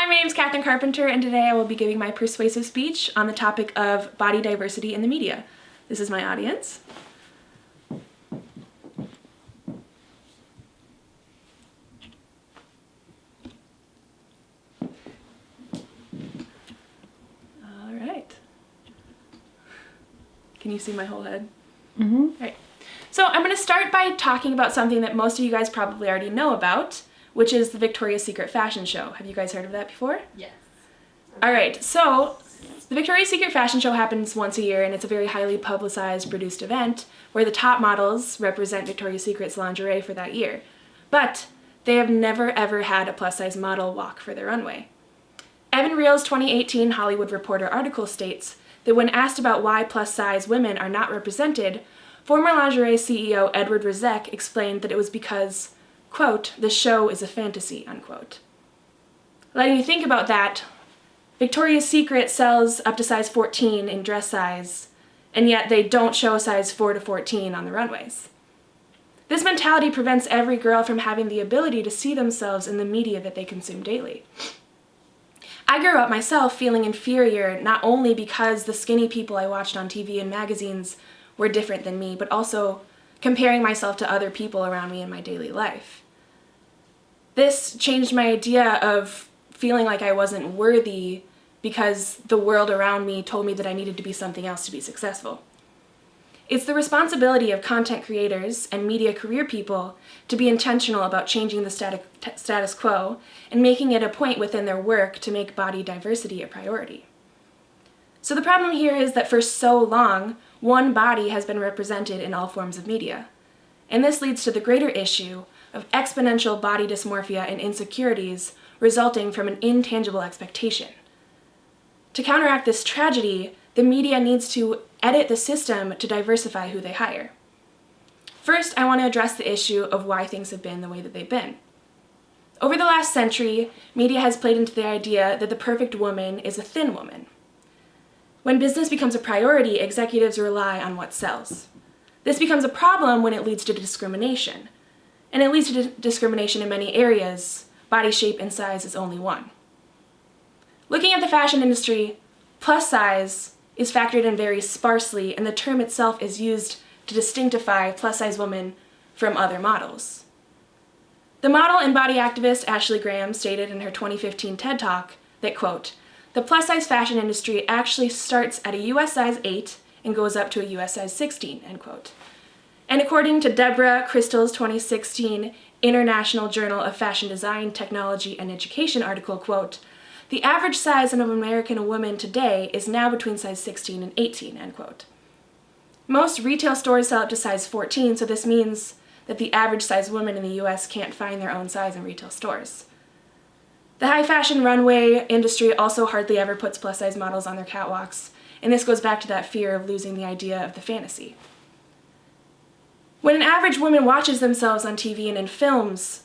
my name is Katherine Carpenter, and today I will be giving my persuasive speech on the topic of body diversity in the media. This is my audience. All right. Can you see my whole head? Mm-hmm. All right. So I'm going to start by talking about something that most of you guys probably already know about, which is the Victoria's Secret fashion show. Have you guys heard of that before? Yes. All right, so the Victoria's Secret fashion show happens once a year, and it's a very highly publicized, produced event where the top models represent Victoria's Secret's lingerie for that year. But they have never ever had a plus-size model walk for their runway. Evan Reel's 2018 Hollywood Reporter article states that when asked about why plus-size women are not represented, former lingerie CEO Edward Rizek explained that it was because, quote, the show is a fantasy, unquote. Letting you think about that, Victoria's Secret sells up to size 14 in dress size, and yet they don't show size 4 to 14 on the runways. This mentality prevents every girl from having the ability to see themselves in the media that they consume daily. I grew up myself feeling inferior, not only because the skinny people I watched on TV and magazines were different than me, but also comparing myself to other people around me in my daily life. This changed my idea of feeling like I wasn't worthy because the world around me told me that I needed to be something else to be successful. It's the responsibility of content creators and media career people to be intentional about changing the status quo and making it a point within their work to make body diversity a priority. So the problem here is that for so long, one body has been represented in all forms of media. And this leads to the greater issue of exponential body dysmorphia and insecurities resulting from an intangible expectation. To counteract this tragedy, the media needs to edit the system to diversify who they hire. First, I want to address the issue of why things have been the way that they've been. Over the last century, media has played into the idea that the perfect woman is a thin woman. When business becomes a priority, executives rely on what sells. This becomes a problem when it leads to discrimination. And it leads to discrimination in many areas. Body shape and size is only one. Looking at the fashion industry, plus size is factored in very sparsely, and the term itself is used to distinctify plus-size women from other models. The model and body activist Ashley Graham stated in her 2015 TED Talk that, quote, the plus-size fashion industry actually starts at a US size 8 and goes up to a US size 16, end quote. And according to Deborah Crystal's 2016 International Journal of Fashion Design, Technology, and Education article, quote, the average size of an American woman today is now between size 16 and 18, end quote. Most retail stores sell up to size 14, so this means that the average size woman in the US can't find their own size in retail stores. The high fashion runway industry also hardly ever puts plus size models on their catwalks, and this goes back to that fear of losing the idea of the fantasy. When an average woman watches themselves on TV and in films,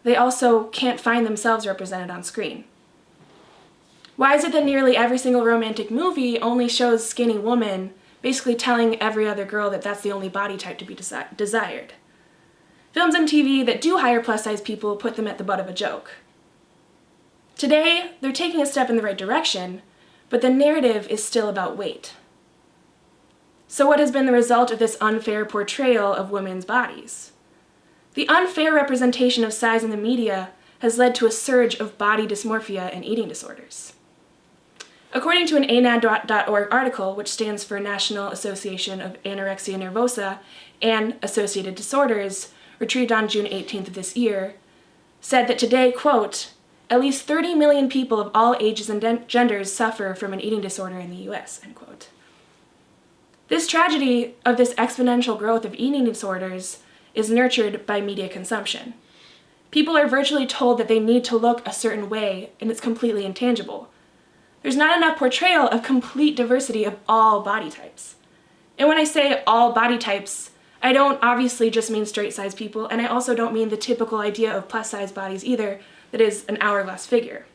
they also can't find themselves represented on screen. Why is it that nearly every single romantic movie only shows skinny women, basically telling every other girl that that's the only body type to be desired? Films and TV that do hire plus-size people put them at the butt of a joke. Today, they're taking a step in the right direction, but the narrative is still about weight. So what has been the result of this unfair portrayal of women's bodies? The unfair representation of size in the media has led to a surge of body dysmorphia and eating disorders. According to an ANAD.org article, which stands for National Association of Anorexia Nervosa and Associated Disorders, retrieved on June 18th of this year, said that today, quote, at least 30 million people of all ages and genders suffer from an eating disorder in the US, end quote. This tragedy of this exponential growth of eating disorders is nurtured by media consumption. People are virtually told that they need to look a certain way, and it's completely intangible. There's not enough portrayal of complete diversity of all body types. And when I say all body types, I don't obviously just mean straight-size people, and I also don't mean the typical idea of plus-size bodies either, that is an hourglass figure.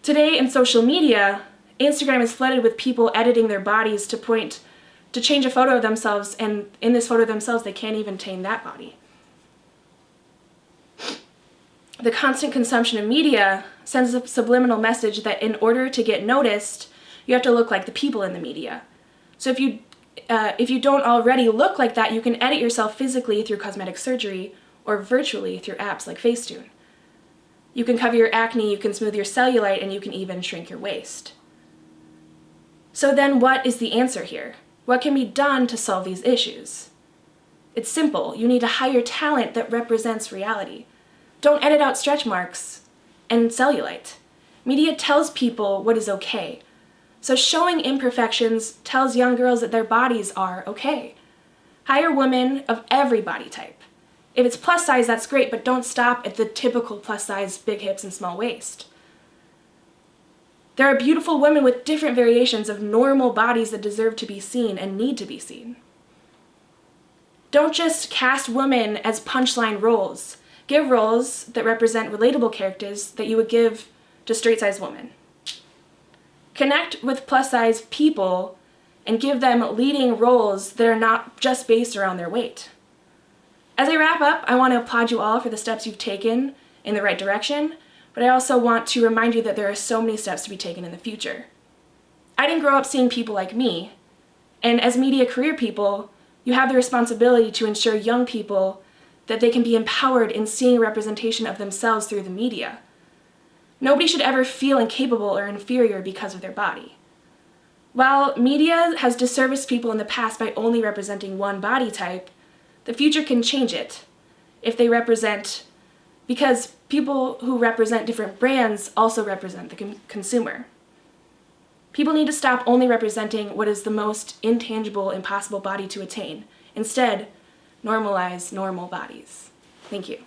Today in social media, Instagram is flooded with people editing their bodies to change a photo of themselves, and in this photo of themselves, they can't even attain that body. the constant consumption of media sends a subliminal message that in order to get noticed, you have to look like the people in the media. So if you don't already look like that, you can edit yourself physically through cosmetic surgery or virtually through apps like Facetune. You can cover your acne, you can smooth your cellulite, and you can even shrink your waist. So then what is the answer here? What can be done to solve these issues? It's simple. You need to hire talent that represents reality. Don't edit out stretch marks and cellulite. Media tells people what is okay. So showing imperfections tells young girls that their bodies are okay. Hire women of every body type. If it's plus size, that's great, but don't stop at the typical plus size, big hips and small waist. There are beautiful women with different variations of normal bodies that deserve to be seen and need to be seen. Don't just cast women as punchline roles. Give roles that represent relatable characters that you would give to straight-sized women. Connect with plus-size people and give them leading roles that are not just based around their weight. As I wrap up, I want to applaud you all for the steps you've taken in the right direction, but I also want to remind you that there are so many steps to be taken in the future. I didn't grow up seeing people like me, and as media career people, you have the responsibility to ensure young people that they can be empowered in seeing a representation of themselves through the media. Nobody should ever feel incapable or inferior because of their body. While media has disserviced people in the past by only representing one body type, the future can change it because people who represent different brands also represent the consumer. People need to stop only representing what is the most intangible, impossible body to attain. Instead, normalize normal bodies. Thank you.